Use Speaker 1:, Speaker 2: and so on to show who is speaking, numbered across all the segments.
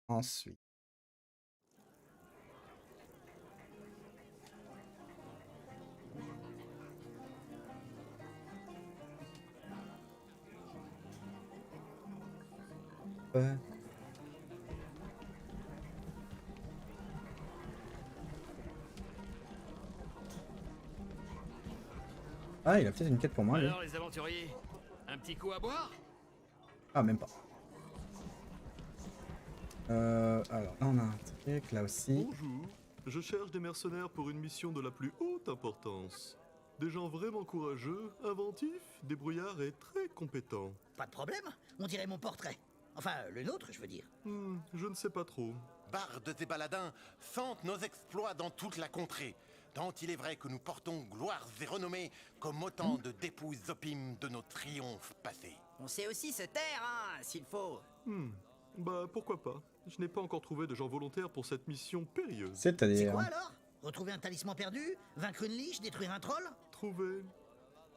Speaker 1: Ensuite. Ouais. Ah, il a peut-être une quête pour moi, lui.
Speaker 2: Alors les aventuriers, un petit coup à boire?
Speaker 1: Ah, même pas. Alors, là, on a un truc, là aussi.
Speaker 3: Bonjour, je cherche des mercenaires pour une mission de la plus haute importance. Des gens vraiment courageux, inventifs, débrouillards et très compétents.
Speaker 4: Pas de problème, on dirait mon portrait. Enfin, le nôtre, je veux dire.
Speaker 3: Je ne sais pas trop.
Speaker 5: Bardes et baladins sentent nos exploits dans toute la contrée, tant il est vrai que nous portons gloires et renommées comme autant de dépouilles opimes de nos triomphes passés.
Speaker 6: On sait aussi se taire, hein, s'il faut.
Speaker 3: Bah pourquoi pas. Je n'ai pas encore trouvé de gens volontaires pour cette mission périlleuse.
Speaker 4: C'est
Speaker 1: C'est-à-dire.
Speaker 4: quoi alors? Retrouver un talisman perdu? Vaincre une liche? Détruire un troll?
Speaker 3: Trouver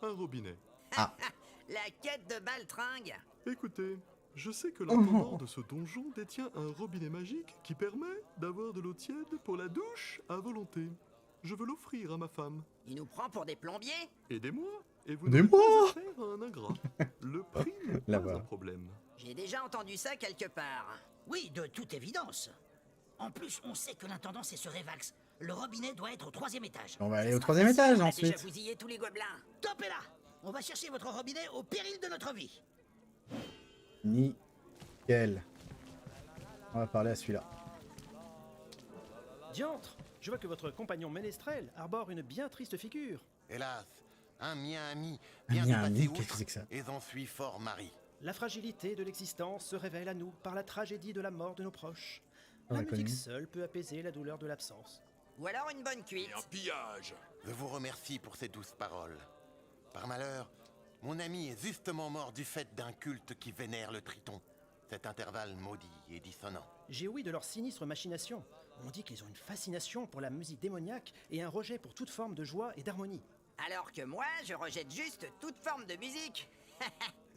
Speaker 3: un robinet.
Speaker 6: La quête de Baltringue.
Speaker 3: Écoutez, je sais que l'intendant de ce donjon détient un robinet magique qui permet d'avoir de l'eau tiède pour la douche à volonté. Je veux l'offrir à ma femme.
Speaker 6: Il nous prend pour des plombiers?
Speaker 3: Aidez-moi, et vous
Speaker 1: Aidez-moi
Speaker 3: n'aurez pas à faire un ingrat. Le prix n'est
Speaker 1: La
Speaker 3: pas
Speaker 1: voilà.
Speaker 3: un problème.
Speaker 6: J'ai déjà entendu ça quelque part.
Speaker 4: Oui, de toute évidence. En plus, on sait que l'intendant c'est ce Révax. Le robinet doit être au 3e étage.
Speaker 1: On va aller au 3e étage
Speaker 6: On a déjà
Speaker 1: ensuite.
Speaker 6: bousillé tous les gobelins.
Speaker 4: Top est là! On va chercher votre robinet au péril de notre vie.
Speaker 1: Nickel. On va parler à celui-là.
Speaker 7: Diantre, je vois que votre compagnon ménestrel arbore une bien triste figure.
Speaker 5: Hélas, un mien ami
Speaker 1: Un
Speaker 5: vient
Speaker 1: mien
Speaker 5: de
Speaker 1: ami,
Speaker 5: passer
Speaker 1: qu'est-ce que
Speaker 5: outre
Speaker 1: c'est que ça?
Speaker 5: et j'en suis fort mari.
Speaker 7: La fragilité de l'existence se révèle à nous par la tragédie de la mort de nos proches.
Speaker 1: On
Speaker 7: La
Speaker 1: l'a connu.
Speaker 7: musique seule peut apaiser la douleur de l'absence.
Speaker 6: Ou alors une bonne cuite.
Speaker 2: Et un pillage.
Speaker 5: Je vous remercie pour ces douces paroles. Par malheur, mon ami est justement mort du fait d'un culte qui vénère le Triton. Cet intervalle maudit et dissonant.
Speaker 7: J'ai ouï de leurs sinistres machinations. On dit qu'ils ont une fascination pour la musique démoniaque et un rejet pour toute forme de joie et d'harmonie.
Speaker 6: Alors que moi, je rejette juste toute forme de musique.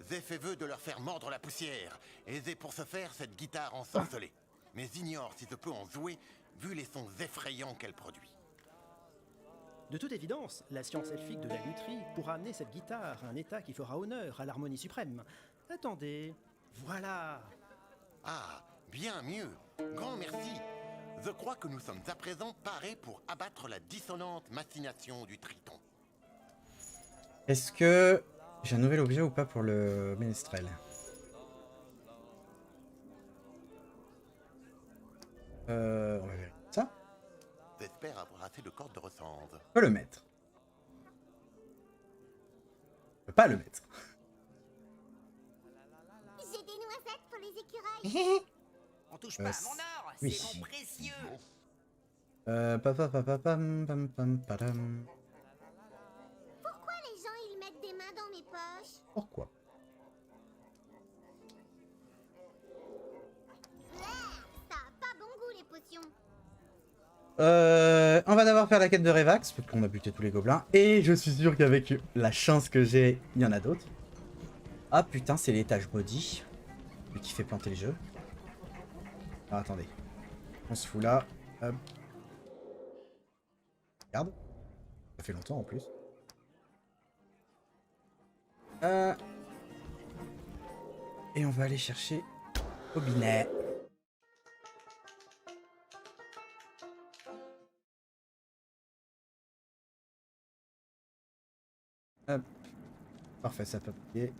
Speaker 5: J'ai fait vœu de leur faire mordre la poussière, et j'ai pour ce faire cette guitare ensorcelée. Mais ignore si je peux en jouer, vu les sons effrayants qu'elle produit.
Speaker 7: De toute évidence, la science elfique de la lutherie pourra amener cette guitare à un état qui fera honneur à l'harmonie suprême. Attendez, voilà.
Speaker 5: Ah, bien mieux. Grand merci. Je crois que nous sommes à présent parés pour abattre la dissonante machination du Triton.
Speaker 1: Est-ce que j'ai un nouvel objet ou pas pour le ménestrel? On va vérifier ça.
Speaker 5: J'espère avoir assez de cordes de ressemble.
Speaker 1: On peut le mettre. On peut pas le mettre.
Speaker 8: J'ai des noisettes pour les écureuils.
Speaker 6: On touche pas à mon or,
Speaker 1: oui.
Speaker 6: c'est mon précieux.
Speaker 1: Padam.
Speaker 8: Pourquoi les gens ils mettent des mains dans mes poches?
Speaker 1: Pourquoi?
Speaker 8: Ça a pas bon goût les potions.
Speaker 1: On va d'abord faire la quête de Révax, parce qu'on a buté tous les gobelins. Et je suis sûr qu'avec la chance que j'ai, il y en a d'autres. Ah putain, c'est l'étage maudit. Lui qui fait planter le jeu. Ah, attendez. On se fout là. Hop. Regarde. Ça fait longtemps en plus. Et on va aller chercher Robinet. Hop. Parfait, ça peut payer.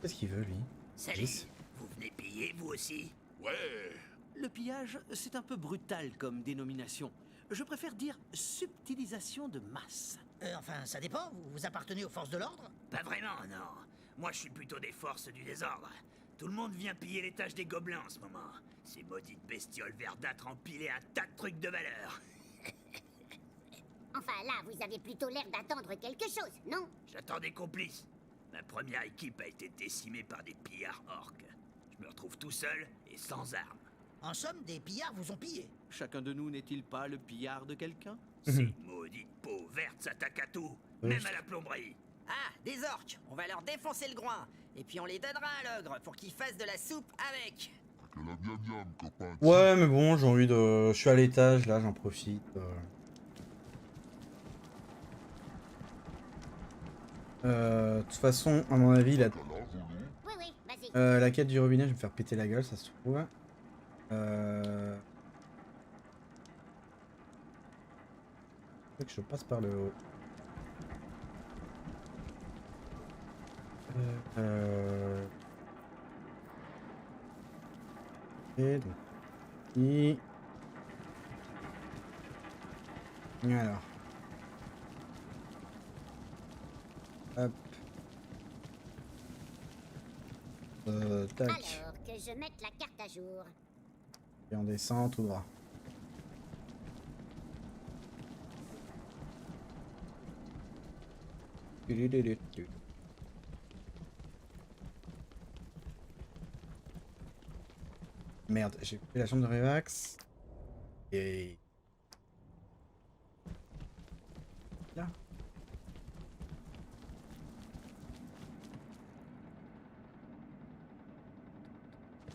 Speaker 1: Qu'est-ce qu'il veut lui?
Speaker 4: Salut,
Speaker 1: 10.
Speaker 4: vous venez piller vous aussi?
Speaker 2: Ouais.
Speaker 9: Le pillage, c'est un peu brutal comme dénomination. Je préfère dire subtilisation de masse.
Speaker 4: Enfin, ça dépend, vous appartenez aux forces de l'ordre?
Speaker 10: Pas vraiment, non. Moi, je suis plutôt des forces du désordre. Tout le monde vient piller l'étage des gobelins en ce moment. Ces maudites bestioles verdâtres empilées un tas de trucs de valeur.
Speaker 8: Enfin là, vous avez plutôt l'air d'attendre quelque chose, non?
Speaker 10: J'attends des complices. Ma première équipe a été décimée par des pillards orques. Je me retrouve tout seul et sans armes.
Speaker 4: En somme, des pillards vous ont pillé.
Speaker 9: Chacun de nous n'est-il pas le pillard de quelqu'un?
Speaker 10: Ces maudites peaux vertes s'attaquent à tout, même à la plomberie.
Speaker 6: Ah, des orques. On va leur défoncer le groin. Et puis on les donnera à l'ogre pour qu'ils fassent de la soupe avec.
Speaker 1: Ouais, mais bon, j'ai envie de... Je suis à l'étage, là, j'en profite. De toute façon, à mon avis, la quête du robinet, je vais me faire péter la gueule, ça se trouve. Faut que je passe par le haut. Et donc, ici. Alors. Hop. Tac.
Speaker 8: Alors que je mette la carte à jour.
Speaker 1: Et on descend tout droit. Merde, j'ai coupé la chambre de Revax. Et... Là.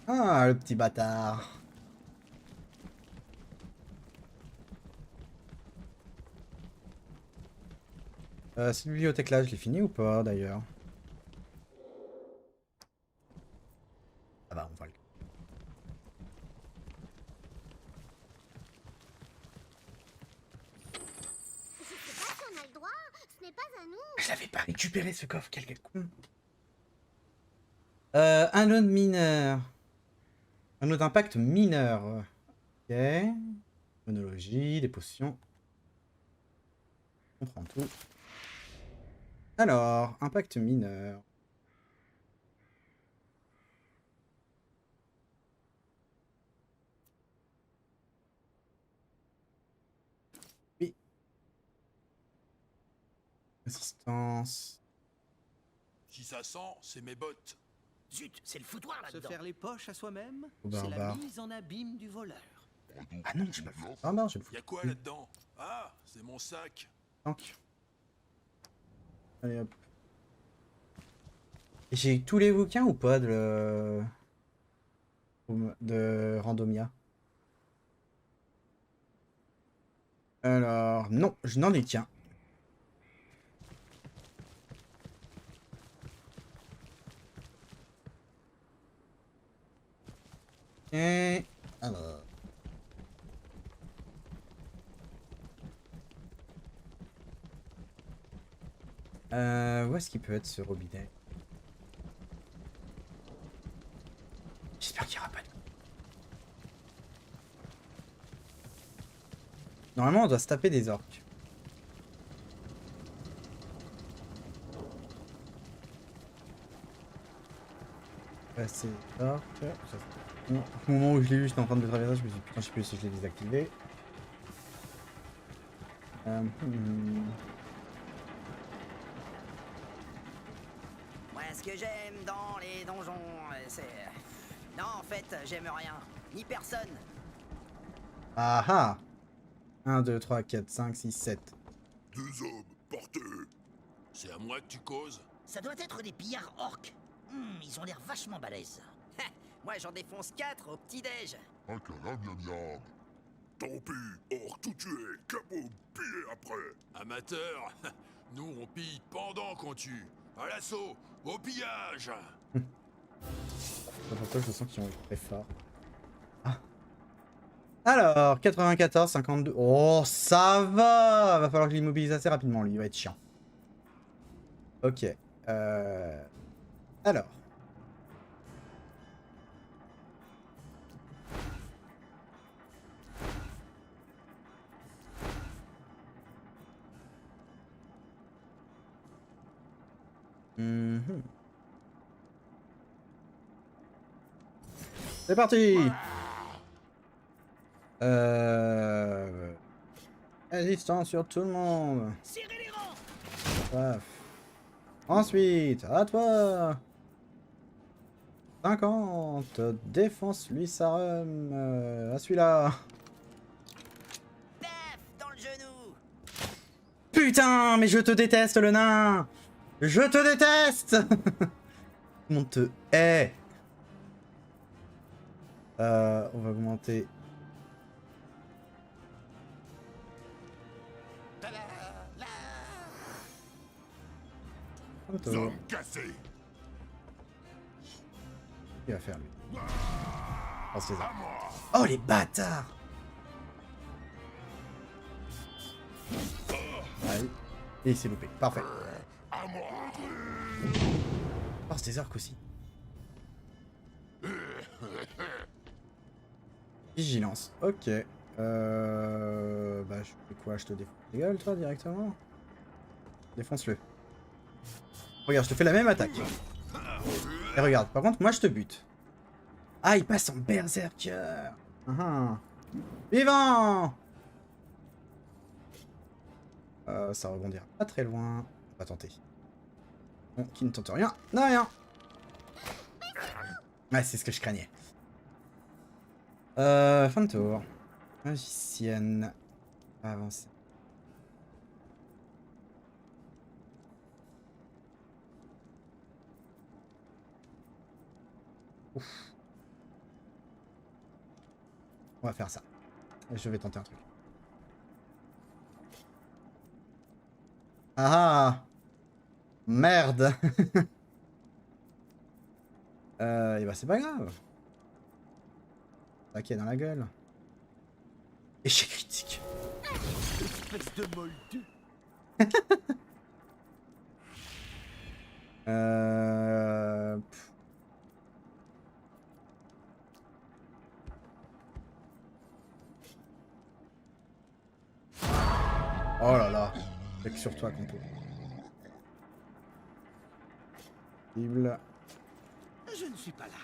Speaker 1: Ah, le petit bâtard. Cette bibliothèque là, je l'ai fini ou pas d'ailleurs? Ah bah on va le...
Speaker 8: Je sais pas si on a le droit, ce n'est pas à nous.
Speaker 1: Je l'avais pas récupéré ce coffre, quel con. Un autre mineur. Un autre impact mineur. Ok. Monologie, des potions. On prend tout. Alors, impact mineur. Oui. Résistance.
Speaker 2: Si ça sent, c'est mes bottes.
Speaker 4: Zut, c'est le foutoir
Speaker 9: Se
Speaker 4: là-dedans.
Speaker 9: faire les poches à soi-même,
Speaker 1: Au
Speaker 9: c'est la
Speaker 1: barbare.
Speaker 9: mise en abîme du voleur.
Speaker 1: Ah non, je me fous. Ah non, je me fous.
Speaker 2: Y'a quoi là-dedans? Ah, c'est mon sac.
Speaker 1: Tank. Allez hop. J'ai tous les bouquins ou pas de Randomia? Alors, non, je n'en ai qu'un. Et alors. Où est-ce qu'il peut être ce robinet? J'espère qu'il n'y aura pas de... Normalement, on doit se taper des orques. Passer les orques. Bon, au moment où je l'ai vu, j'étais en train de le traverser, je me suis dit putain, je sais plus si je l'ai désactivé.
Speaker 6: Moi, ce que j'aime dans les donjons, c'est... Non, en fait, j'aime rien. Ni personne.
Speaker 1: Ah ah 1, 2, 3, 4, 5, 6, 7.
Speaker 2: 2 hommes, portez. C'est à moi que tu causes?
Speaker 4: Ça doit être des pillards orques. Ils ont l'air vachement balèzes.
Speaker 6: Moi, j'en défonce 4 au petit-déj.
Speaker 2: Tant pis, hors tout tué, capot, pillé après. Amateur, nous on pille pendant qu'on tue. À l'assaut, au pillage.
Speaker 1: Pourquoi je sens qu'ils vont être très forts. Ah. Alors, 94, 52. Oh, ça va! Va falloir que je l'immobilise assez rapidement, lui. Il va être chiant. Ok. Alors. C'est parti! Résistance sur tout le monde.
Speaker 4: Serrez les rangs.
Speaker 1: Paf. Ensuite, à toi. 50. Défonce lui sa rhum. À celui-là.
Speaker 6: Paf, dans le genou.
Speaker 1: Putain, mais je te déteste, le nain. Je te déteste. On te hait. On va augmenter.
Speaker 2: Zone cassée.
Speaker 1: Il va faire lui. Oh, c'est ça. Oh les bâtards. Allez. Et il s'est loupé. Parfait. Oh, c'est des orques aussi. Vigilance. Ok. Bah, je fais quoi? Je te défonce la gueule, toi, directement? Défonce-le. Regarde, je te fais la même attaque. Et regarde, par contre, moi, je te bute. Ah, il passe en berserker. Vivant. Ça rebondira pas très loin. On va tenter. Bon, qui ne tente rien, n'a rien. Ouais, c'est ce que je craignais. Fin de tour. Magicienne. Avancer. Ouf. On va faire ça. Et je vais tenter un truc. Ah! Merde! Et bah c'est pas grave. Ok, dans la gueule. Échec critique.
Speaker 9: Espèce de moldu.
Speaker 1: Pff. Oh là là. Avec sur toi qu'on peut. Cible.
Speaker 9: Je ne suis pas là.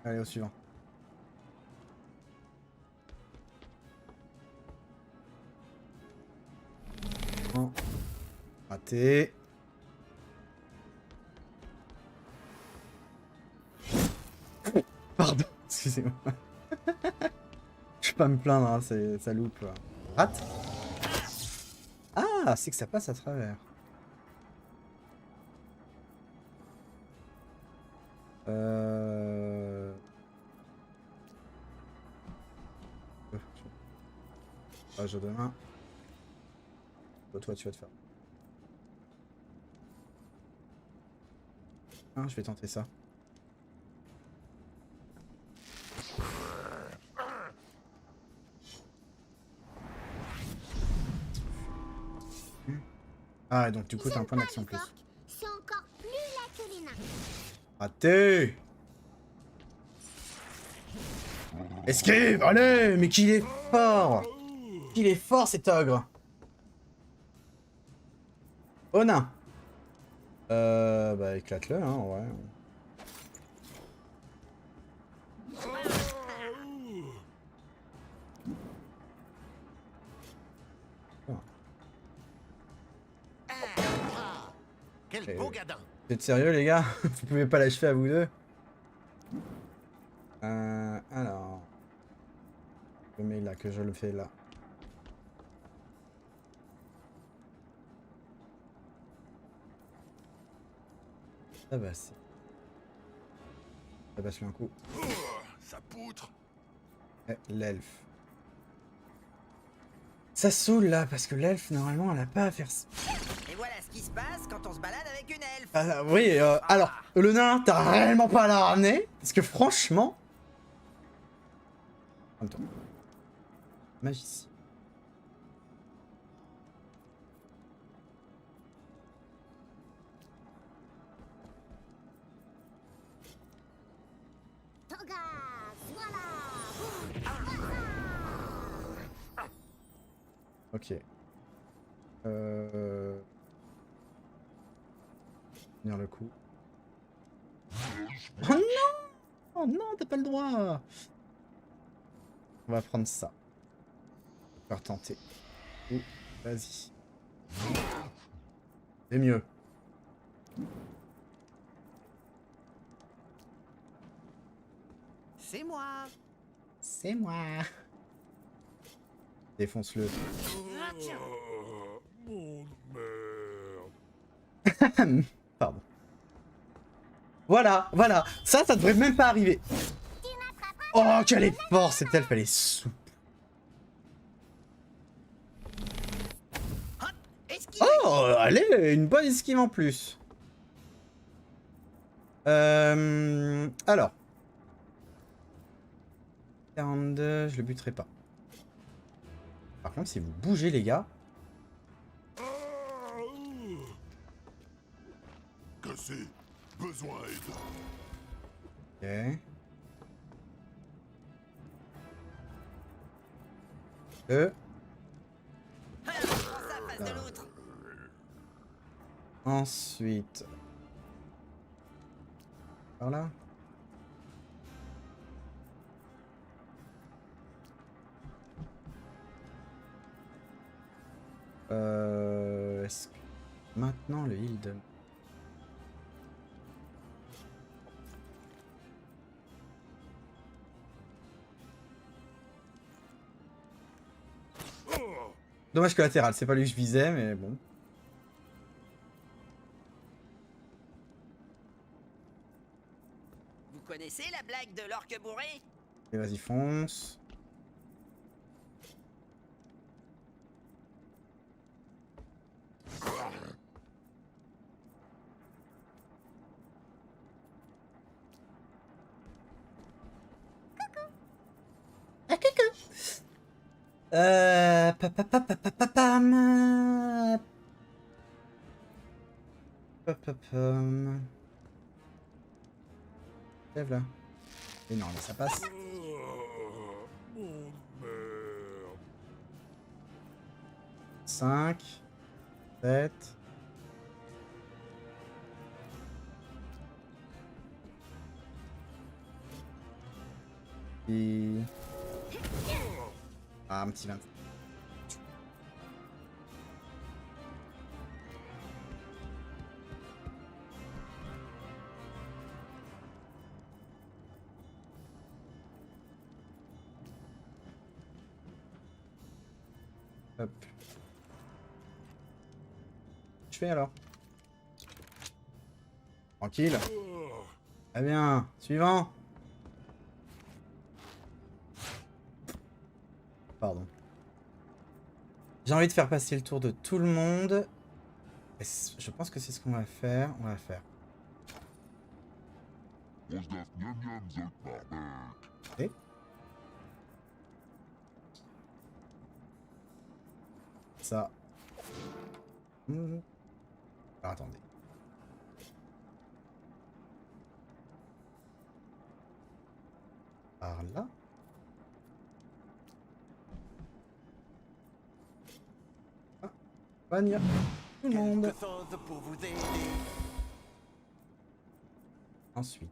Speaker 1: Allez, au suivant. Oh. Raté. Pardon, excusez-moi. Je vais pas me plaindre, hein, ça loupe. Rate. Ah, c'est que ça passe à travers. Ah, je donne un. Toi, tu vas te faire. Ah, je vais tenter ça. Ah, et donc du coup, t'as un point d'action en plus.
Speaker 8: C'est encore plus là que les nains.
Speaker 1: Raté. Esquive, allez, mais qu'il est fort. Qu'il est fort cet ogre. Oh nain. Bah éclate-le, hein, ouais.
Speaker 5: Quel beau gadin.
Speaker 1: Vous êtes sérieux les gars? Vous pouvez pas l'achever à vous deux? Alors... Je le mets là, que je le fais là. Ça passe. Ça passe lui un coup.
Speaker 2: Ça poutre.
Speaker 1: L'elfe. Ça saoule là, parce que l'elfe, normalement, elle a pas à faire ça.
Speaker 6: Et voilà ce qui se passe quand on se balade avec une elfe.
Speaker 1: Ah, oui, alors, le nain, t'as réellement pas à la ramener, parce que franchement... En même temps. Magicien.
Speaker 8: Togas, voilà.
Speaker 1: Ok. Tenir le coup. Oh non! Oh non, t'as pas le droit! On va prendre ça. On va retenter. Ouh, vas-y. C'est mieux.
Speaker 6: C'est moi.
Speaker 1: C'est moi. Défonce-le.
Speaker 2: Mon
Speaker 1: Pardon. Voilà, voilà. Ça devrait même pas arriver. Oh, quel effort cette elfe, elle est souple. Oh, allez, une bonne esquive en plus. Alors. 42, je le buterai pas. Par contre, si vous bougez, les gars...
Speaker 2: Cassé. Besoin
Speaker 1: Ok.
Speaker 2: d'aide.
Speaker 1: 2. Ensuite... Par là. Est-ce que... Maintenant, le heal de... Dommage collatéral, c'est pas lui que je visais, mais bon.
Speaker 6: Vous connaissez la blague de l'orque bourré?
Speaker 1: Et vas-y, fonce. Lève là. Et non, là ça passe.
Speaker 2: Oh, merde.
Speaker 1: 5, 7. Et... Ah, un petit 20. Hop. Je fais alors. Tranquille. Très bien. Suivant. Pardon. J'ai envie de faire passer le tour de tout le monde. Et je pense que c'est ce qu'on va faire. On va faire. Et ça. Alors, attendez. Par là. Ah, Bagne. Tout le monde.
Speaker 5: Pour vous aider.
Speaker 1: Ensuite.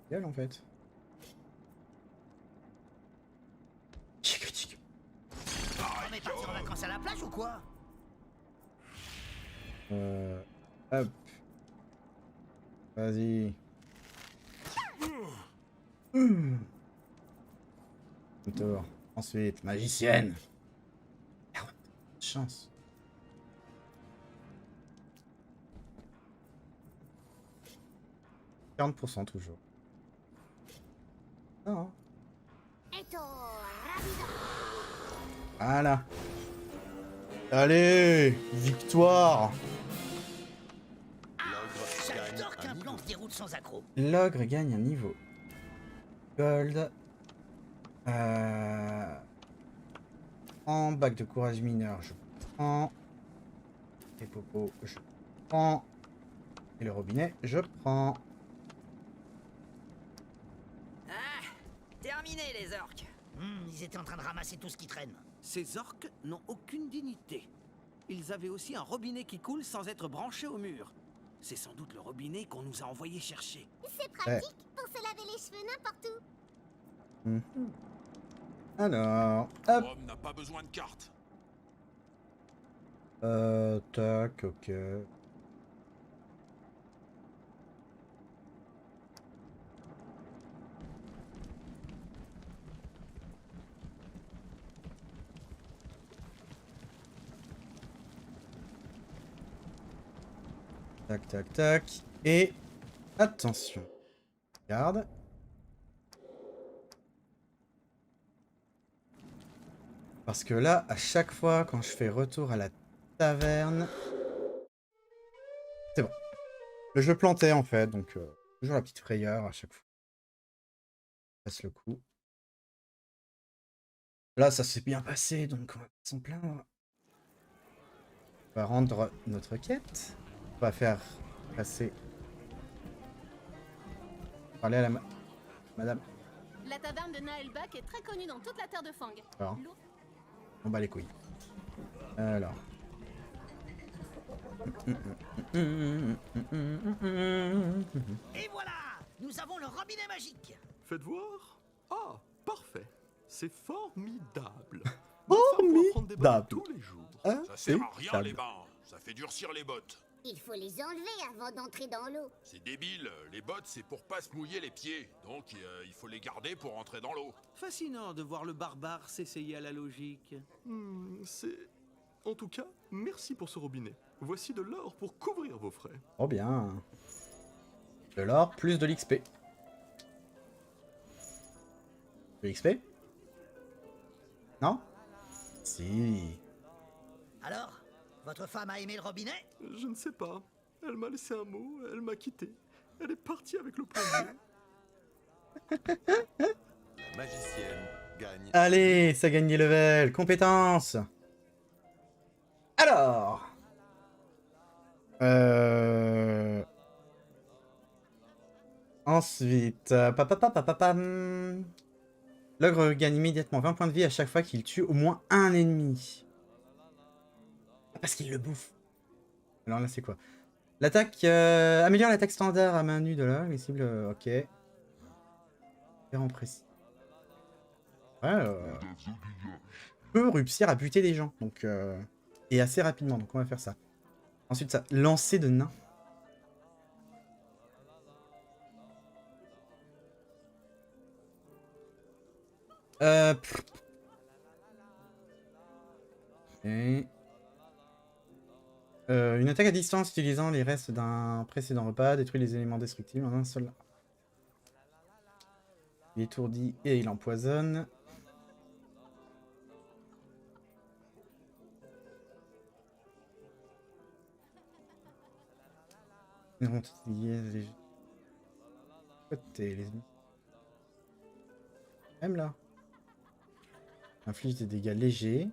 Speaker 1: Gueule en fait. Critique.
Speaker 4: On est parti en vacances à la plage ou quoi?
Speaker 1: Hop. Vas-y. Tour. Ensuite, magicienne. Merde. Chance. « 40% toujours. Non. Voilà. Allez, victoire.
Speaker 4: J'adore qu'un plan se déroule sans accroc.
Speaker 1: L'ogre gagne un niveau. Gold. En bac de courage mineur, je prends. Et popo, je prends. Et le robinet, je prends.
Speaker 6: Ah, terminé les orques.
Speaker 4: Ils étaient en train de ramasser tout ce qui traîne.
Speaker 9: Ces orques n'ont aucune dignité. Ils avaient aussi un robinet qui coule sans être branché au mur. C'est sans doute le robinet qu'on nous a envoyé chercher.
Speaker 8: C'est pratique pour se laver les cheveux n'importe où.
Speaker 1: Alors, hop.
Speaker 2: Rome n'a pas besoin de carte.
Speaker 1: Tac, ok. Tac, tac, tac. Et attention. Regarde. Parce que là, à chaque fois, quand je fais retour à la taverne... C'est bon. Le jeu plantait, en fait, donc toujours la petite frayeur à chaque fois. Passe le coup. Là, ça s'est bien passé, donc on va pas s'en plaindre. On va rendre notre quête. On va faire passer... Parler à la madame.
Speaker 11: La taverne de Naelbach est très connue dans toute la terre de Fang.
Speaker 1: Alors. On bat les couilles. Alors.
Speaker 4: Et voilà, nous avons le robinet magique.
Speaker 3: Faites voir. Ah, parfait. C'est formidable.
Speaker 1: Formidable.
Speaker 3: Tous les jours.
Speaker 1: Ah,
Speaker 2: Ça sert à rien les bains, ça fait durcir les bottes.
Speaker 8: Il faut les enlever avant d'entrer dans l'eau.
Speaker 2: C'est débile, les bottes c'est pour pas se mouiller les pieds, donc il faut les garder pour entrer dans l'eau.
Speaker 9: Fascinant de voir le barbare s'essayer à la logique.
Speaker 3: C'est... En tout cas, merci pour ce robinet. Voici de l'or pour couvrir vos frais.
Speaker 1: Oh bien. De l'or, plus de l'XP. De l'XP? Non? Si.
Speaker 4: Alors, votre femme a aimé le robinet?
Speaker 3: Je ne sais pas. Elle m'a laissé un mot, elle m'a quitté. Elle est partie avec le plombier.
Speaker 5: La magicienne gagne.
Speaker 1: Allez, ça gagne des levels. Compétences. Alors. Ensuite. Papapapapapam. L'ogre gagne immédiatement 20 points de vie à chaque fois qu'il tue au moins un ennemi. Ah, parce qu'il le bouffe. Alors là, c'est quoi? L'attaque... améliore l'attaque standard à main nue de l'ogre. Les cibles... ok. Différent précis. Ouais, peut réussir à buter des gens. Donc, et assez rapidement. Donc on va faire ça. Ensuite, ça. Lancer de nains. Et... une attaque à distance utilisant les restes d'un précédent repas détruit les éléments destructibles en un seul. Il étourdit et il empoisonne. Ils vont les côtés, les ennemis. Même là. Inflige des dégâts légers.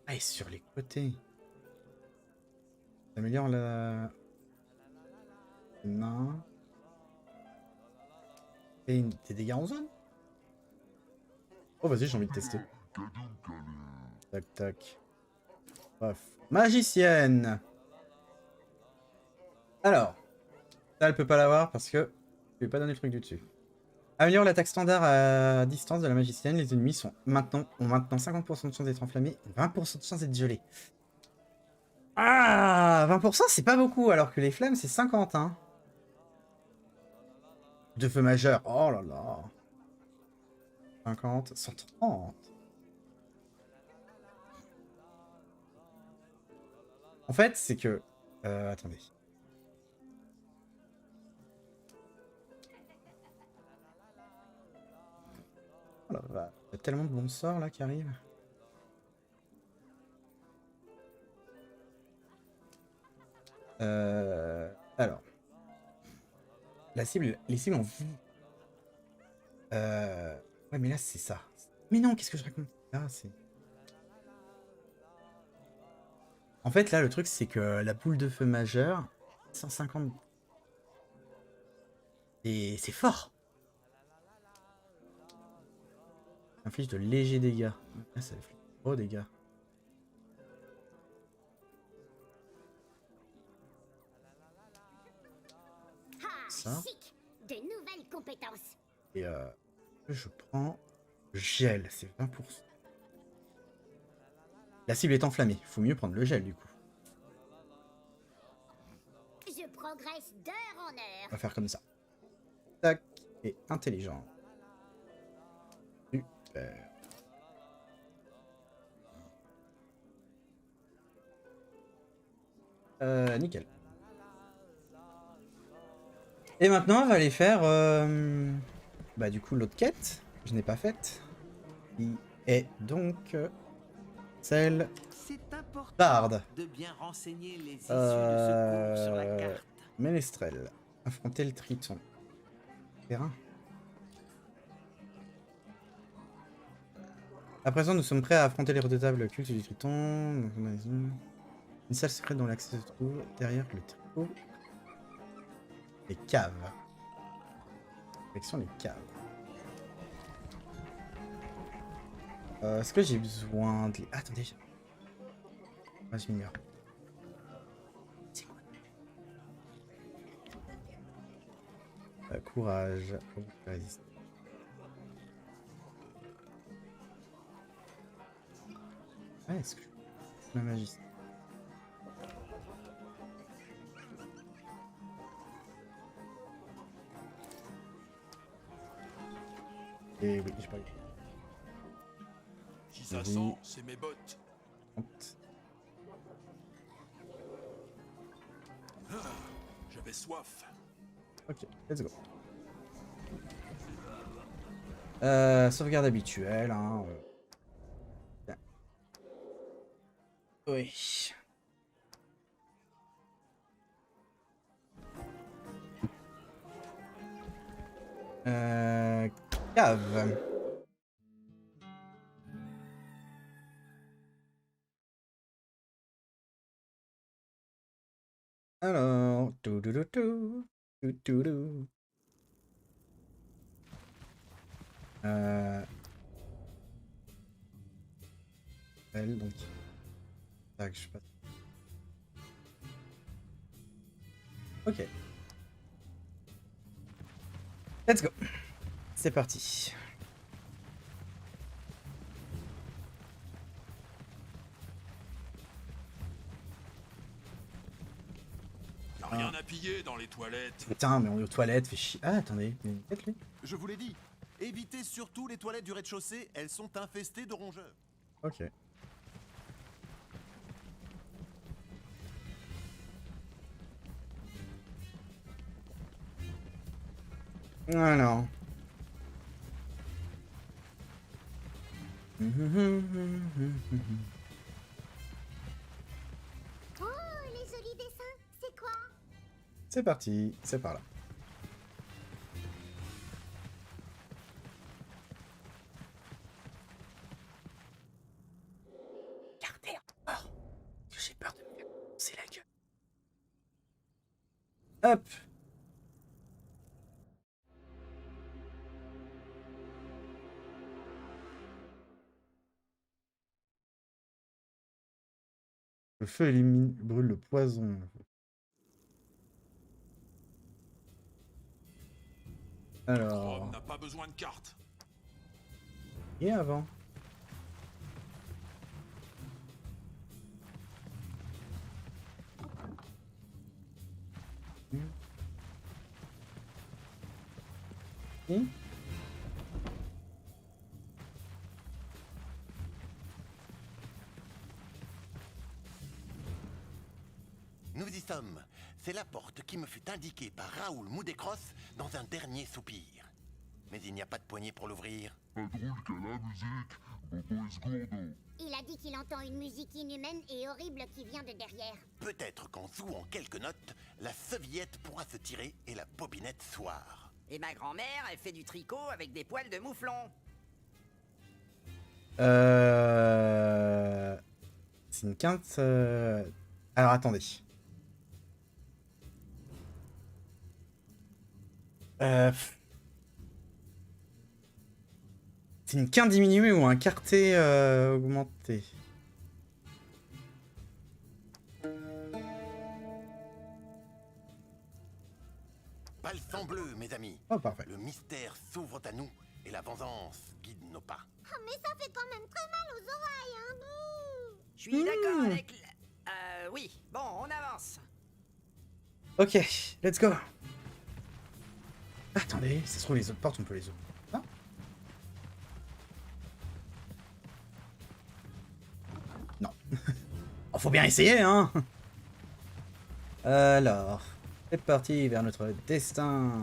Speaker 1: Ah, et sur les côtés. Ça améliore la... Non. Et des dégâts en zone. Oh, vas-y, j'ai envie de tester. Tac, tac. Bref. Magicienne. Alors. Ça, elle peut pas l'avoir parce que je lui ai pas donné le truc du dessus. Améliore l'attaque standard à distance de la magicienne. Les ennemis ont maintenant 50% de chance d'être enflammés et 20% de chance d'être gelés. Ah, 20% c'est pas beaucoup alors que les flammes c'est 50 hein. De feu majeur. Oh là là. 50, 130. En fait, c'est que... attendez. Oh là là. Il y a tellement de bons sorts là qui arrivent. Alors. La cible, les cibles ont vu. Ouais, mais là, c'est ça. Mais non, qu'est-ce que je raconte? Là, c'est... En fait, là, le truc, c'est que la boule de feu majeure, 150... Et c'est fort. Inflige de légers dégâts. Là, ça inflige de gros dégâts. Ça.
Speaker 8: De nouvelles compétences.
Speaker 1: Et je prends gel, c'est 20%. La cible est enflammée, faut mieux prendre le gel du coup.
Speaker 8: Je progresse d'heure en
Speaker 1: On
Speaker 8: heure.
Speaker 1: va faire comme ça. Tac, et intelligent. Super. Nickel. Et maintenant, on va aller faire... bah du coup, l'autre quête. Je n'ai pas faite. Qui est donc... celle...
Speaker 9: C'est important
Speaker 1: Barde.
Speaker 9: de bien renseigner les issues de secours sur la carte.
Speaker 1: Ménestrel. Affronter le Triton. Terrain. À présent, nous sommes prêts à affronter les redoutables cultes du Triton. Une salle secrète dont l'accès se trouve derrière le tricot. Les caves. Direction les caves. Est-ce que j'ai besoin de... Ah, attendez. Ah, je m'ignore. C'est quoi? Courage. Résiste. Ah, est-ce que la magie? Et oui, j'ai pas eu.
Speaker 2: Si ça sent, c'est mes bottes. Ah, j'avais soif.
Speaker 1: Ok, let's go. Sauvegarde habituelle, hein. Bien. Oui. Cave. Alors, elle donc. Tac, je sais pas. Ok. Let's go. C'est parti.
Speaker 2: Y'a rien à piller dans les toilettes.
Speaker 1: Putain, mais on est aux toilettes, fait chier. Ah, attendez, il y a une tête, lui.
Speaker 5: Je vous l'ai dit, évitez surtout les toilettes du rez-de-chaussée, elles sont infestées de rongeurs.
Speaker 1: Ok. Alors.
Speaker 8: Oh, les jolis dessins, c'est quoi?
Speaker 1: C'est parti, c'est par là. Carter. Oh, j'ai peur de me faire casser la gueule. Hop. Le feu élimine, brûle le poison. Alors.
Speaker 2: Rome n'a pas besoin de carte.
Speaker 1: Et avant.
Speaker 5: Nous y sommes. C'est la porte qui me fut indiquée par Raoul Moudécross dans un dernier soupir. Mais il n'y a pas de poignée pour l'ouvrir.
Speaker 12: Pas drôle que la musique, Bobo Esgourdo.
Speaker 8: Il a dit qu'il entend une musique inhumaine et horrible qui vient de derrière.
Speaker 5: Peut-être qu'en jouant quelques notes, la serviette pourra se tirer et la bobinette soir.
Speaker 6: Et ma grand-mère, elle fait du tricot avec des poils de mouflon.
Speaker 1: C'est une quinte... Alors, attendez. C'est une quinte diminuée ou un quartet augmenté?
Speaker 5: Pas le sang bleu, mes amis.
Speaker 1: Oh, parfait.
Speaker 5: Le mystère s'ouvre à nous et la vengeance guide nos pas.
Speaker 8: Oh, mais ça fait quand même très mal aux oreilles, hein. Bouh.
Speaker 6: Je suis d'accord avec... oui. Bon, on avance.
Speaker 1: Ok, let's go. Attendez, ça se trouve les autres portes, on peut les ouvrir. Ah. Non. Oh, faut bien essayer, hein. Alors, c'est parti vers notre destin.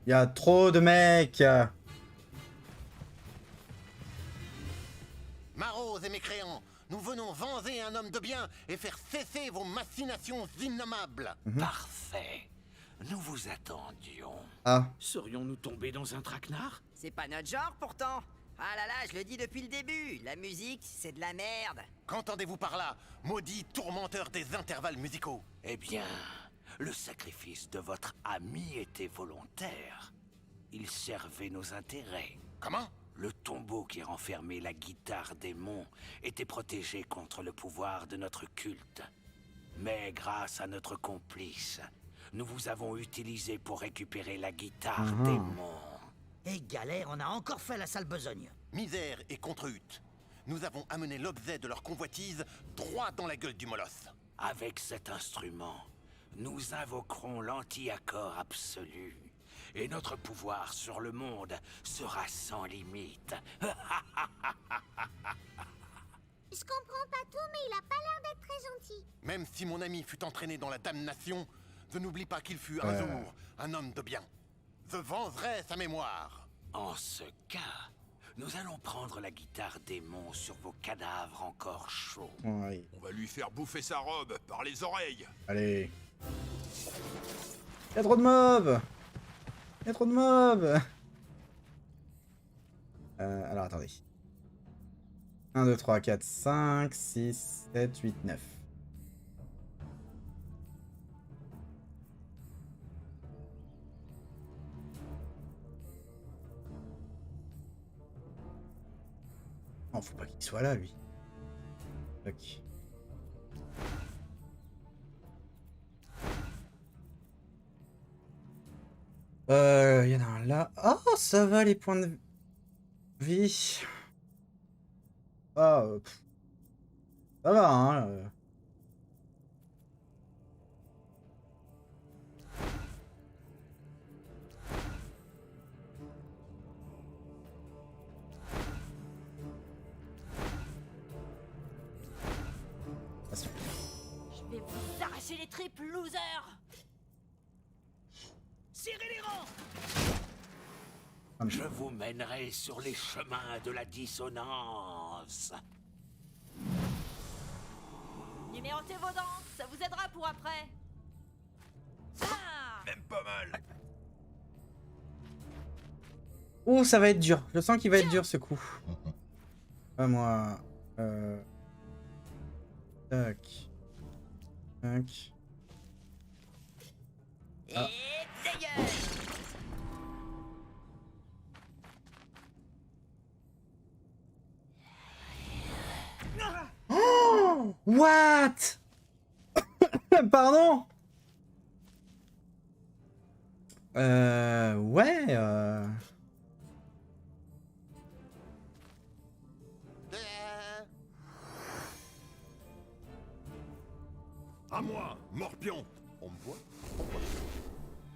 Speaker 1: Il y a trop de mecs.
Speaker 5: Marauds et mécréants, nous venons venger un homme de bien et faire cesser vos machinations innommables.
Speaker 9: Parfait. Nous vous attendions.
Speaker 1: Ah.
Speaker 9: Serions-nous tombés dans un traquenard?
Speaker 6: C'est pas notre genre pourtant. Ah là là, je le dis depuis le début. La musique, c'est de la merde.
Speaker 5: Qu'entendez-vous par là, maudit tourmenteur des intervalles musicaux?
Speaker 9: Eh bien, le sacrifice de votre ami était volontaire. Il servait nos intérêts.
Speaker 5: Comment?
Speaker 9: Le tombeau qui renfermait la guitare démon était protégé contre le pouvoir de notre culte. Mais grâce à notre complice, nous vous avons utilisé pour récupérer la guitare démon.
Speaker 4: Et galère, on a encore fait la sale besogne.
Speaker 5: Misère et contrehute. Nous avons amené l'objet de leur convoitise droit dans la gueule du molosse.
Speaker 9: Avec cet instrument, nous invoquerons l'anti-accord absolu. Et notre pouvoir sur le monde sera sans limite.
Speaker 8: Je comprends pas tout, mais il a pas l'air d'être très gentil.
Speaker 5: Même si mon ami fut entraîné dans la damnation, je n'oublie pas qu'il fut un jour un homme de bien. Je vengerai sa mémoire.
Speaker 9: En ce cas, nous allons prendre la guitare démon sur vos cadavres encore chauds.
Speaker 1: Oui.
Speaker 2: On va lui faire bouffer sa robe par les oreilles.
Speaker 1: Allez. Il y a trop de mobs. Il y a trop de mobs. Alors attendez. 1, 2, 3, 4, 5, 6, 7, 8, 9. Non, faut pas qu'il soit là, lui. Ok. Il y en a un là. Oh, ça va les points de vie. Ah, ça va, hein.
Speaker 11: Je vais vous arracher les tripes, loser.
Speaker 10: Serrez les rangs.
Speaker 9: Je vous mènerai sur les chemins de la dissonance.
Speaker 11: Numérotez vos dents, ça vous aidera pour après. Ah,
Speaker 2: Même pas mal.
Speaker 1: Oh, ça va être dur. Je sens qu'il va être dur ce coup. Ah, moi. Tac. Tac. Ah.
Speaker 6: Et dégage.
Speaker 1: Oh, what? Pardon? Ouais.
Speaker 2: À moi, Morpion. On me voit?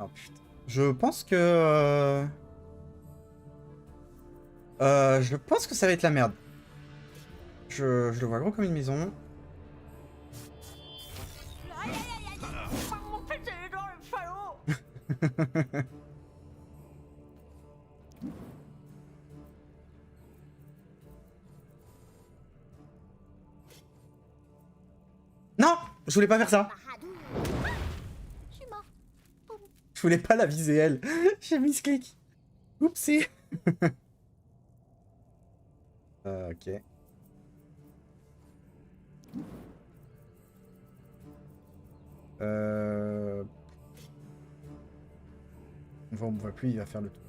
Speaker 1: Oh putain. Je pense que... je pense que ça va être la merde. Je le vois gros comme une maison.
Speaker 11: aïe aïe aïe aïe. Faut m'en péter les dents, le salaud.
Speaker 1: Non, je voulais pas faire ça.
Speaker 8: Je suis mort.
Speaker 1: Je voulais pas la viser elle. J'ai mis ce clic. Oupsie. Ok. On me voit plus, il va faire le tour.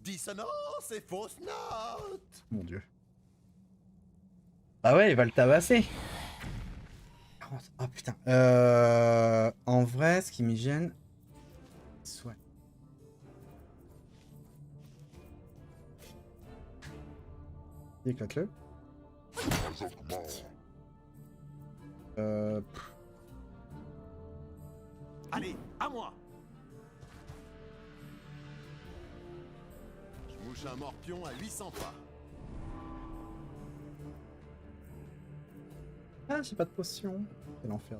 Speaker 5: Dissonance et fausse note.
Speaker 1: Mon dieu. Ah ouais, il va le tabasser. Oh putain. En vrai, ce qui me gêne... Soit. Éclate-le.
Speaker 5: Allez, à moi. Je mouche un morpion à 800 pas.
Speaker 1: Ah, j'ai pas de potion. C'est l'enfer.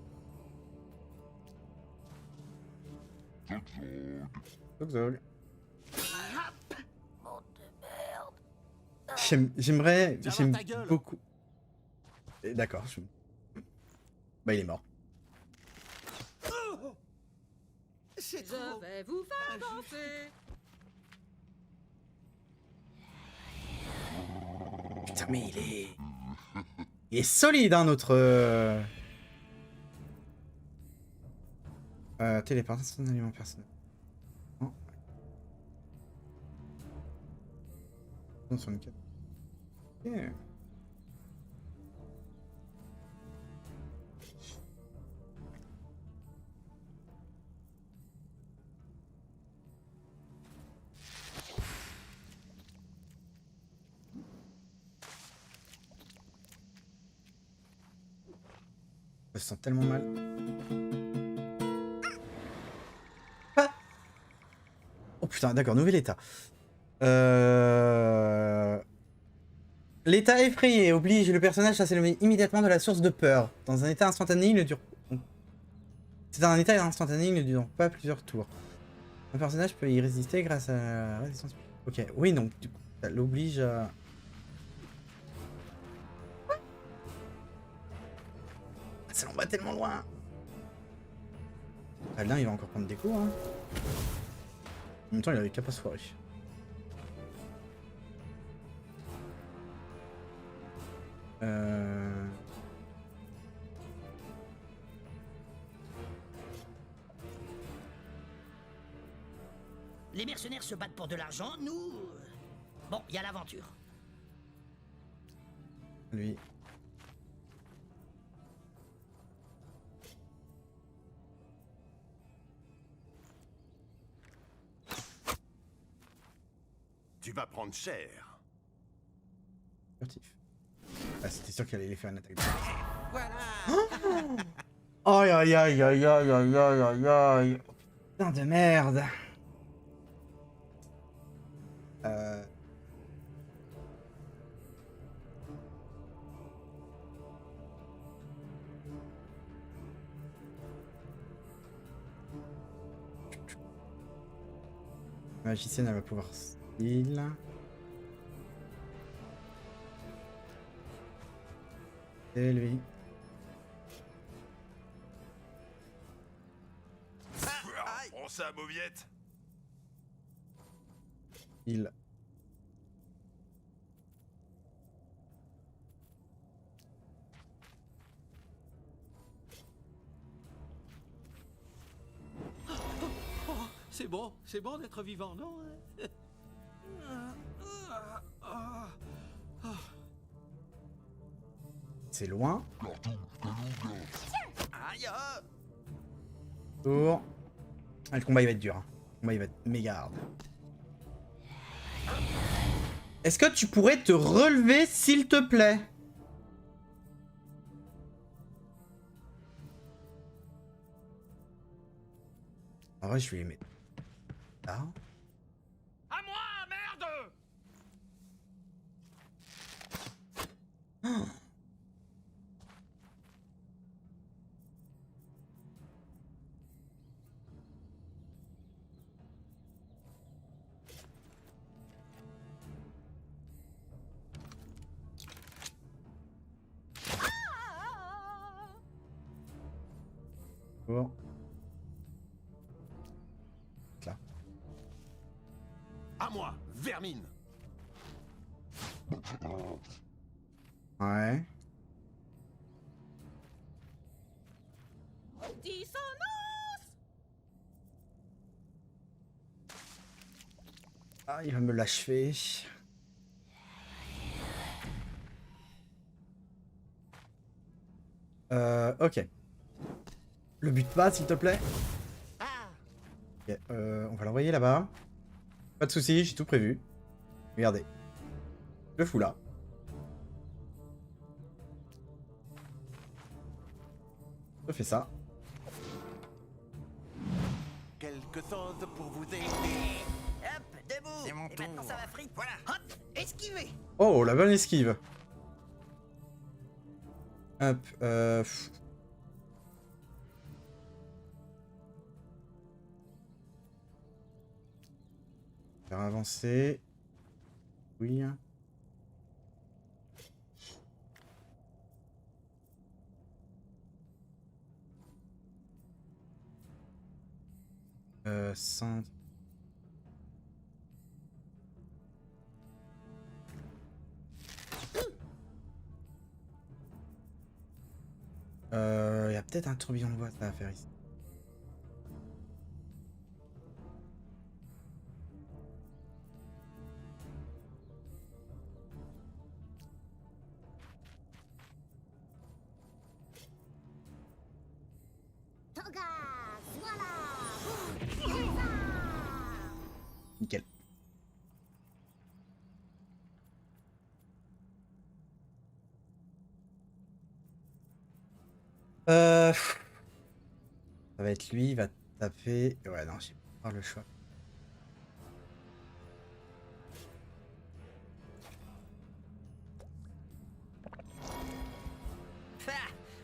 Speaker 1: Zogzog. J'aimerais... J'aime beaucoup... D'accord. Bah, il est mort.
Speaker 11: Je vais vous faire danser.
Speaker 1: Putain, mais il est solide, hein, notre... téléportation d'aliment personnel. Oh. Non, sur une carte. Ok. Je me sens tellement mal. Ah oh putain, d'accord, nouvel état. L'état effrayé oblige le personnage à s'éloigner immédiatement de la source de peur. Dans un état instantané, il ne dure... C'est dans un état instantané, il ne dure pas plusieurs tours. Un personnage peut y résister grâce à la résistance... Ok, oui, donc du coup, ça l'oblige à... Ça l'envoie tellement loin. Aldin, il va encore prendre des coups, hein. En même temps, il avait qu'à pas se foirer.
Speaker 4: Les mercenaires se battent pour de l'argent, nous... Bon, il y a l'aventure.
Speaker 1: Lui.
Speaker 5: Tu vas prendre cher.
Speaker 1: Furtif. Ah, c'était sûr qu'elle allait faire une attaque.
Speaker 5: Voilà.
Speaker 1: Aïe aïe aïe aïe aïe aïe aïe aïe aïe. Putain de merde. Magicienne, elle va pouvoir style. Et lui.
Speaker 2: Prends ça, mauviette.
Speaker 1: Il.
Speaker 10: C'est bon d'être vivant, non?
Speaker 1: C'est loin.
Speaker 5: Aïe.
Speaker 1: Tour. Ah, le combat il va être dur. Hein. Le combat il va être méga hard. Est-ce que tu pourrais te relever s'il te plaît? En vrai je vais les mettre là.
Speaker 10: À moi, merde!
Speaker 1: Oh. Bon. Là.
Speaker 5: À moi, vermine.
Speaker 1: Ouais.
Speaker 11: Dissonance.
Speaker 1: Ah, il va me l'achever. Ok. Le but pas, s'il te plaît. Ok, on va l'envoyer là-bas. Pas de soucis, j'ai tout prévu. Regardez. Je le fous là. Je fais ça.
Speaker 5: Quelque chose pour vous aider.
Speaker 6: Hop, debout.
Speaker 5: C'est mon
Speaker 6: Et maintenant
Speaker 5: tour.
Speaker 6: ça va frite. Voilà. Hop, esquivez.
Speaker 1: Oh, la bonne esquive. Hop, Faire avancer. Oui. 100. Il y a peut-être un tourbillon de voix à faire ici.
Speaker 8: Togas, voilà.
Speaker 1: Nickel. Ça va être lui, il va taper. Ouais, non, j'ai pas le choix.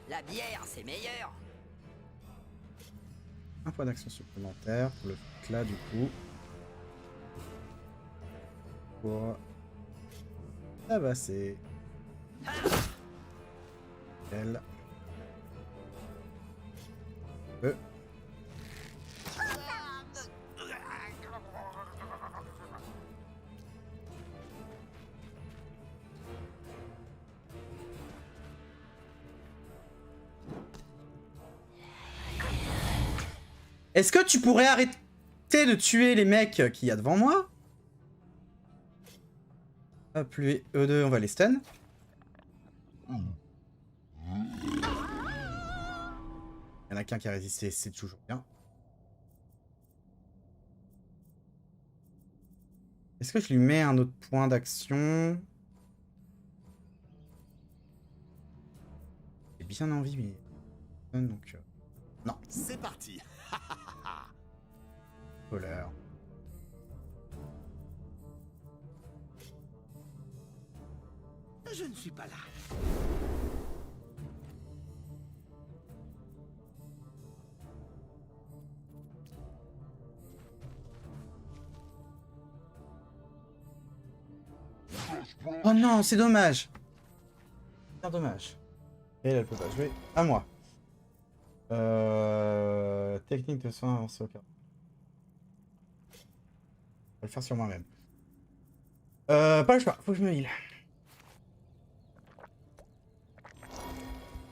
Speaker 6: La bière, c'est meilleur.
Speaker 1: Un point d'action supplémentaire pour le truc là, du coup. Pour tabasser. Elle. Est-ce que tu pourrais arrêter de tuer les mecs qu'il y a devant moi? Hop, lui, eux deux, on va les stun. Il y en a qu'un qui a résisté, c'est toujours bien. Est-ce que je lui mets un autre point d'action? J'ai bien envie, mais... Donc... Non.
Speaker 5: C'est parti.
Speaker 1: Voleur.
Speaker 4: Je ne suis pas là.
Speaker 1: Oh non, c'est dommage. C'est dommage. Et elle peut pas jouer. À moi. Technique de soin avancée au cas. Je vais le faire sur moi-même. Pas le choix, faut que je me heal.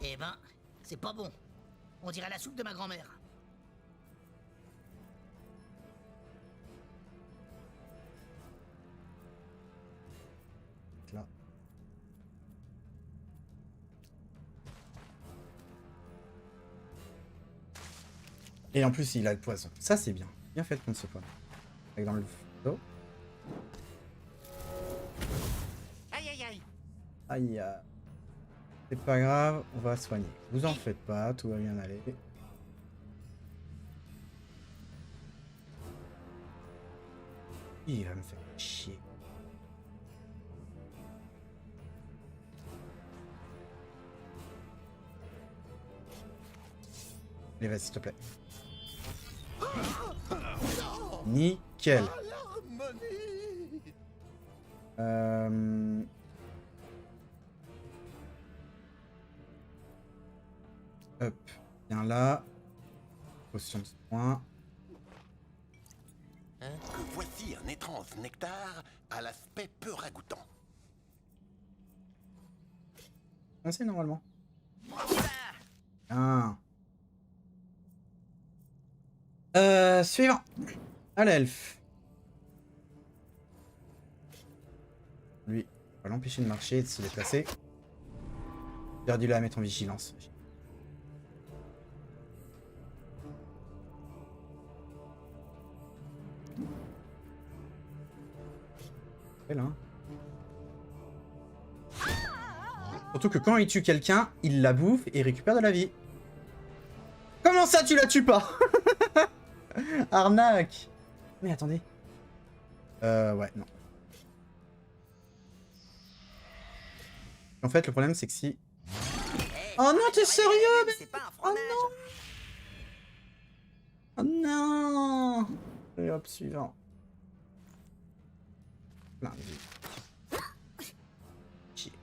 Speaker 4: Eh ben, c'est pas bon. On dirait la soupe de ma grand-mère.
Speaker 1: Là. Et en plus, il a le poison. Ça, c'est bien. Bien fait contre ce point. Avec dans le dos.
Speaker 5: Aïe aïe aïe.
Speaker 1: Aïe. C'est pas grave, on va soigner. Vous en faites pas, tout va bien aller. Il va me faire chier. Allez, vas-y, s'il te plaît. Nickel. Hop, viens là. Potion de soin.
Speaker 5: Que voici un étrange nectar à l'aspect peu ragoûtant.
Speaker 1: On sait normalement. Ah. Suivant. À l'elfe. Lui, on va l'empêcher de marcher et de se déplacer. J'ai dû la mettre en vigilance. Là. Surtout que quand il tue quelqu'un, il la bouffe et récupère de la vie. Comment ça, tu la tues pas? Arnaque. Mais attendez. Ouais, non. En fait, le problème, c'est que si... Oh non, t'es sérieux?
Speaker 6: C'est pas un
Speaker 1: Oh
Speaker 6: fromage.
Speaker 1: non. Oh non. Et hop, suivant. Plein de vie. Chier.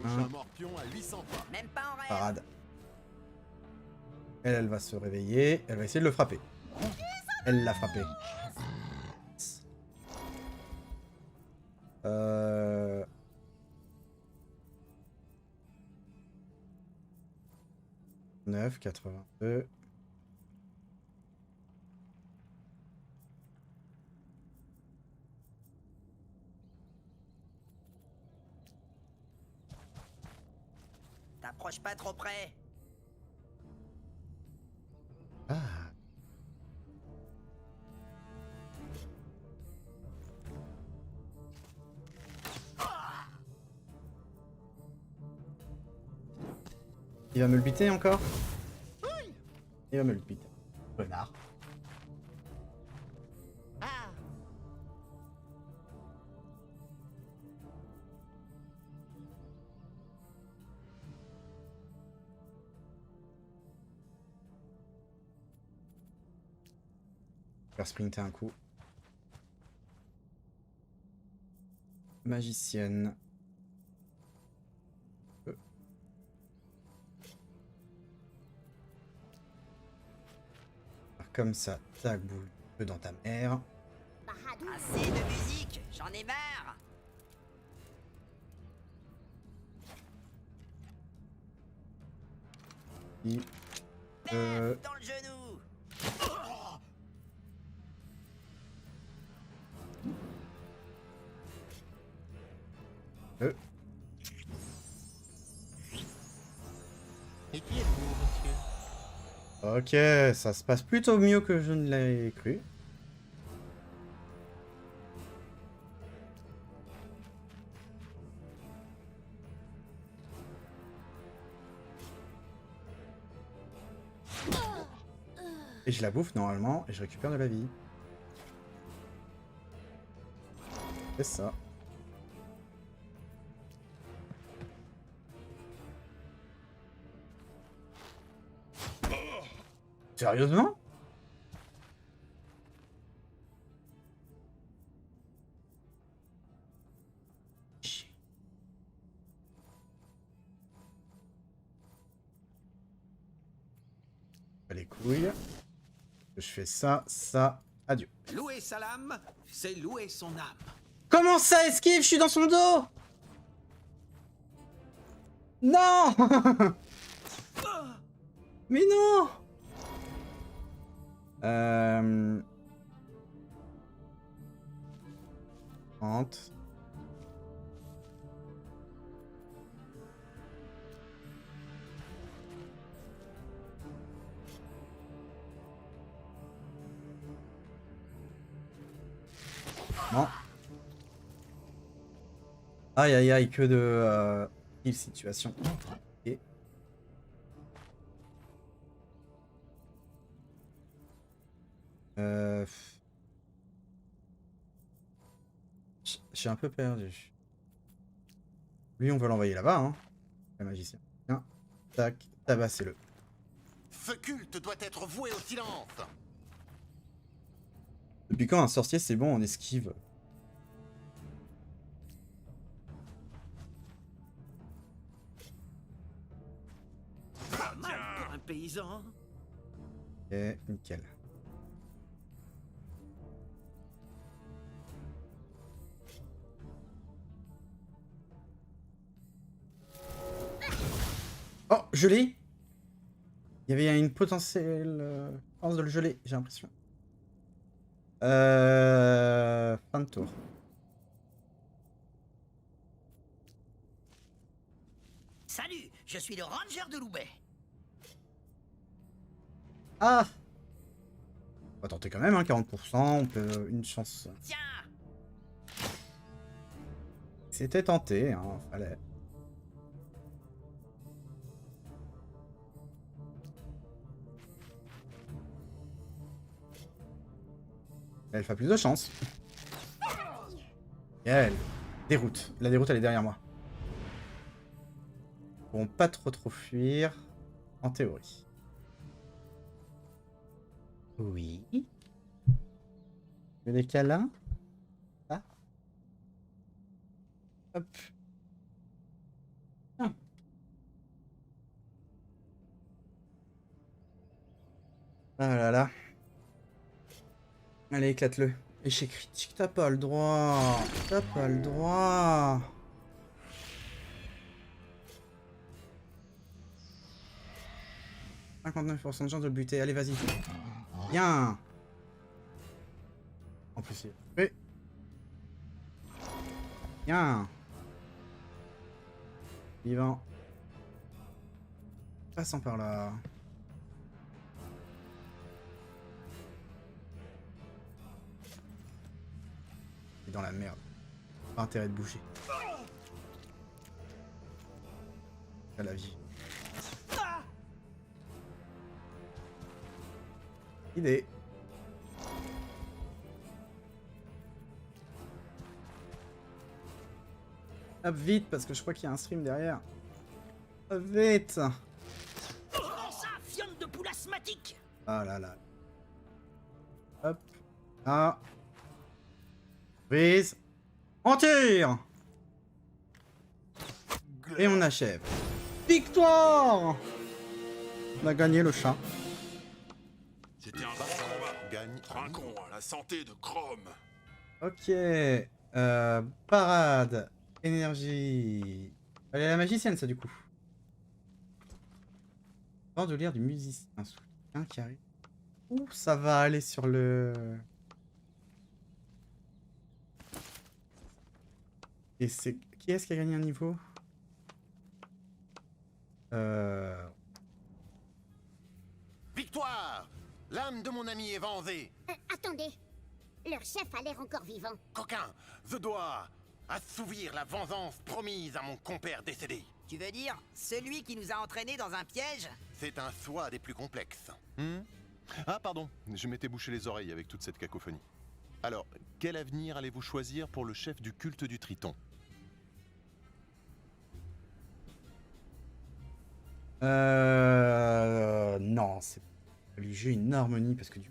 Speaker 5: Un morpion à 800 pas.
Speaker 6: Même pas en rêve.
Speaker 1: Parade. Elle va se réveiller. Elle va essayer de le frapper. Elle l'a frappé. Euh... « 9,82.
Speaker 6: T'approches pas trop près.
Speaker 1: Ah. Il va me le buter encore? Il va me le buter. Renard. Faire sprinter un coup. Magicienne. Comme ça, tac, boule dans ta mère.
Speaker 6: Assez de musique, j'en ai marre.
Speaker 1: Et,
Speaker 6: Dans le genou.
Speaker 5: Et qui êtes-vous, monsieur?
Speaker 1: Ok, ça se passe plutôt mieux que je ne l'ai cru. Et je la bouffe normalement et je récupère de la vie. C'est ça. Sérieusement? Les couilles. Je fais ça, ça, adieu.
Speaker 13: Louer sa lame, c'est louer son âme.
Speaker 1: Comment ça esquive? Je suis dans son dos! Non! Mais non! Euh... 30. Non. Aïe aïe aïe, que de situation. Et... J'ai un peu perdu. Lui, on va l'envoyer là-bas, hein. Le magicien. Tiens, tac, tabassez-le.
Speaker 5: Ce culte doit être voué au silence.
Speaker 1: Depuis quand un sorcier, c'est bon en esquive?
Speaker 13: Pas mal pour un paysan.
Speaker 1: Ok, nickel. gelé. Il y avait une potentielle chance de le geler, j'ai l'impression. Fin de tour.
Speaker 4: Salut, je suis le ranger de Loubet.
Speaker 1: Ah! On va tenter quand même, hein, 40%, on peut une chance.
Speaker 4: Tiens!
Speaker 1: C'était tenté, hein, fallait. Elle fait plus de chance. Et elle déroute. La déroute, elle est derrière moi. Ils pourront pas trop fuir, en théorie. Oui. Des câlins. Ah. Hop. Ah. Ah là là. Allez, éclate-le. Échec critique, t'as pas le droit. T'as pas le droit. « 59% de chance de le buter. Allez, vas-y. Bien. En plus, c'est fait. Bien. Vivant. Passons par là. Il est dans la merde. Pas intérêt de bouger. À la vie. Idée. Hop, vite, parce que je crois qu'il y a un stream derrière. Hop, vite.
Speaker 4: Comment ça, fiente de poule asthmatique?
Speaker 1: Ah là là. Hop. Ah. Prise. On tire. Et on achève. Victoire. On a gagné le chat.
Speaker 2: C'était un bon combat. Trinquons à la santé de Chrome.
Speaker 1: Ok. Parade. Énergie. Elle est la magicienne, ça, du coup. Bandolière du musicien. Un soutien qui arrive. Ouh, ça va aller sur le... Et c'est... Qui est-ce qui a gagné un niveau?
Speaker 5: Victoire! L'âme de mon ami est vengée.
Speaker 8: Attendez. Leur chef a l'air encore vivant.
Speaker 5: Coquin, je dois assouvir la vengeance promise à mon compère décédé.
Speaker 6: Tu veux dire celui qui nous a entraînés dans un piège?
Speaker 5: C'est un choix des plus complexes.
Speaker 14: Ah pardon, je m'étais bouché les oreilles avec toute cette cacophonie. Alors, quel avenir allez-vous choisir pour le chef du culte du Triton?
Speaker 1: Non, c'est... lui jouer une harmonie parce que du...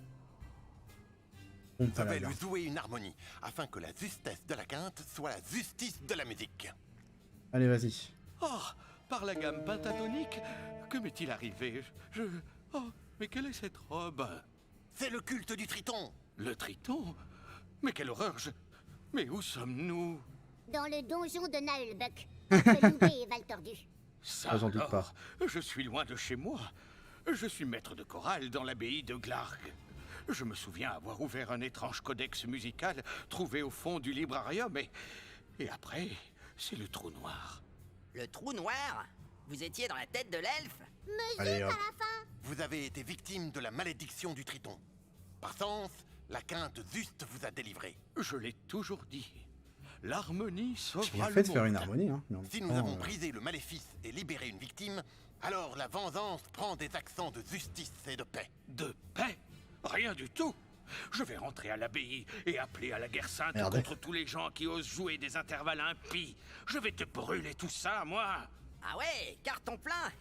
Speaker 5: Je vais lui jouer une harmonie, afin que la justesse de la quinte soit la justice de la musique.
Speaker 1: Allez, vas-y.
Speaker 13: Oh, par la gamme pentatonique, que m'est-il arrivé? Oh, mais quelle est cette robe?
Speaker 5: C'est le culte du Triton.
Speaker 13: Le Triton? Mais quelle horreur, Mais où sommes-nous?
Speaker 8: Dans le donjon de Naelbuck, entre Loubet et Valtordu.
Speaker 13: Ça
Speaker 1: j'en doute pas.
Speaker 13: Je suis loin de chez moi. Je suis maître de chorale dans l'abbaye de Glarg. Je me souviens avoir ouvert un étrange codex musical trouvé au fond du librarium et après, c'est le trou noir.
Speaker 6: Le trou noir? Vous étiez dans la tête de l'elfe?
Speaker 8: Musique à la fin.
Speaker 5: Vous avez été victime de la malédiction du Triton. Par sens, la quinte juste vous a délivré.
Speaker 13: Je l'ai toujours dit. L'harmonie sauvera
Speaker 1: J'ai bien
Speaker 13: le
Speaker 1: fait de faire
Speaker 13: monde.
Speaker 1: une harmonie, hein. Mais en même
Speaker 5: Si nous
Speaker 1: temps,
Speaker 5: avons brisé le maléfice et libéré une victime, alors la vengeance prend des accents de justice et de paix.
Speaker 13: De paix? Rien du tout. Je vais rentrer à l'abbaye et appeler à la guerre sainte
Speaker 1: Merde.
Speaker 13: contre tous les gens qui osent jouer des intervalles impies. Je vais te brûler tout ça, moi.
Speaker 6: Ah ouais, carton plein.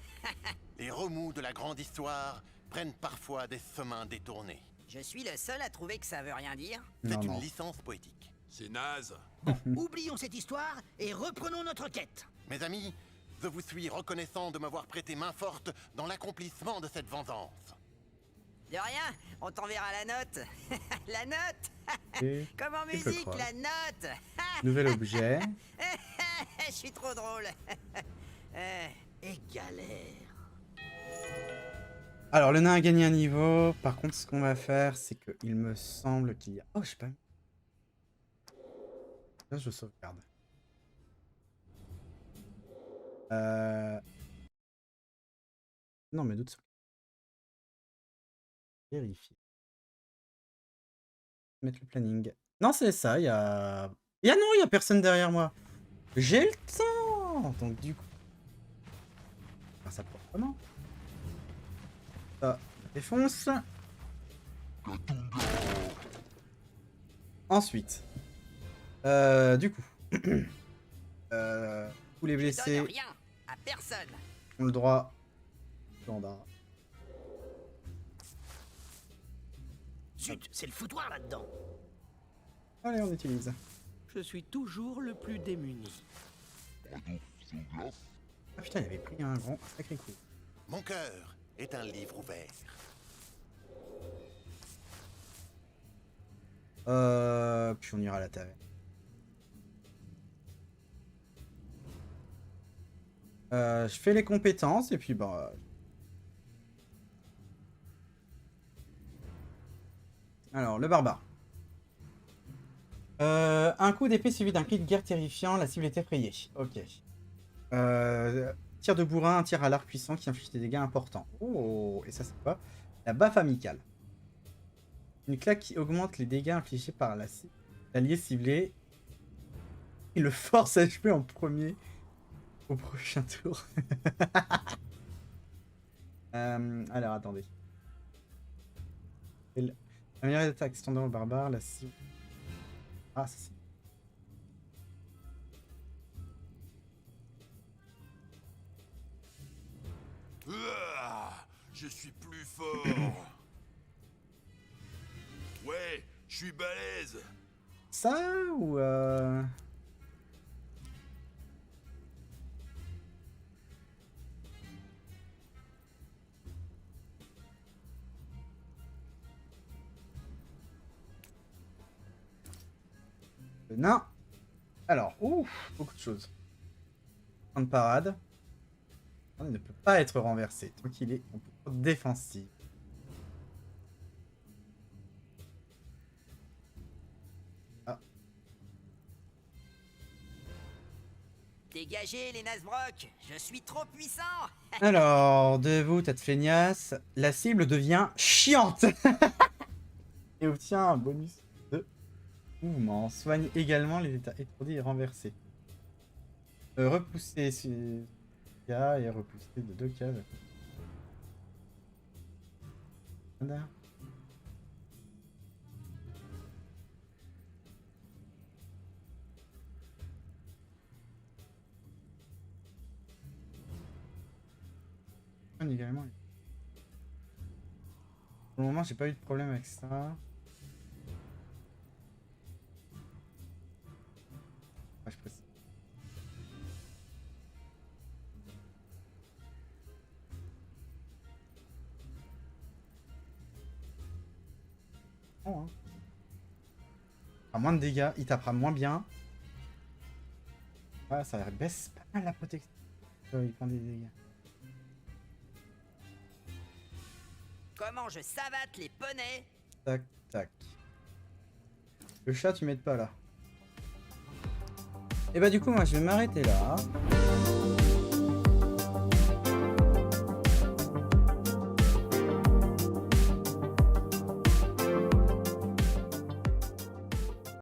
Speaker 5: Les remous de la grande histoire prennent parfois des chemins détournés.
Speaker 6: Je suis le seul à trouver que ça veut rien dire.
Speaker 5: C'est
Speaker 1: Non,
Speaker 5: une
Speaker 1: non.
Speaker 5: licence poétique.
Speaker 2: C'est naze.
Speaker 4: Oublions cette histoire et reprenons notre quête.
Speaker 5: Mes amis, je vous suis reconnaissant de m'avoir prêté main forte dans l'accomplissement de cette vengeance.
Speaker 6: De rien, on t'enverra la note. La note.
Speaker 1: Et
Speaker 6: Comme en
Speaker 1: il peut
Speaker 6: musique,
Speaker 1: croire.
Speaker 6: la note.
Speaker 1: Nouvel objet.
Speaker 6: Je suis trop drôle.
Speaker 4: Et galère.
Speaker 1: Alors, le nain a gagné un niveau. Par contre, ce qu'on va faire, c'est que il me semble qu'il y a... Oh, je sais pas. Là, je sauvegarde. Non, mais d'autres... Vérifier. Mettre le planning. Non, c'est ça, il y a... non, il y a personne derrière moi. J'ai le temps. Donc, du coup... Faire ça proprement. Ça, défonce. Ensuite, du coup, tous les blessés
Speaker 6: Rien à personne.
Speaker 1: ont le droit d'embarras.
Speaker 4: Zut, c'est le foutoir là-dedans.
Speaker 1: Allez, on utilise.
Speaker 7: Je suis toujours le plus démuni.
Speaker 1: Ah putain, il avait pris un sacré coup.
Speaker 5: Mon cœur est un livre ouvert.
Speaker 1: Puis on ira à la taverne. Je fais les compétences et puis bah... Alors, le barbare. Un coup d'épée suivi d'un cri de guerre terrifiant, la cible est effrayée. Ok. Tir de bourrin, un tir à l'arc puissant qui inflige des dégâts importants. Oh, et ça c'est quoi? La baffe amicale. Une claque qui augmente les dégâts infligés par l'allié ciblé. Il le force à HP en premier au prochain tour. Alors attendez. La meilleure attaque standard au barbare, la cible. Ah, ça c'est.
Speaker 2: Je suis plus fort. Ouais, je suis balèze.
Speaker 1: Ça ou le nain. Alors, ouf, beaucoup de choses. Point de parade. Il ne peut pas être renversé tant qu'il est en position défensive. Ah.
Speaker 6: Dégagez les Nasbrock, je suis trop puissant.
Speaker 1: Alors, debout, tête feignasse, la cible devient chiante et obtient un bonus de mouvement. Soigne également les états étourdis et renversés. Repousser et repousser de 2 cases. Voilà. Également. Pour le moment, j'ai pas eu de problème avec ça. Ah, je précise. Oh, hein. À moins de dégâts, il tapera moins bien. Voilà, ça baisse pas mal la protection. Il prend des dégâts.
Speaker 6: Comment je savate les poneys?
Speaker 1: Tac, tac. Le chat, tu m'aides pas là. Et bah du coup, moi, je vais m'arrêter là.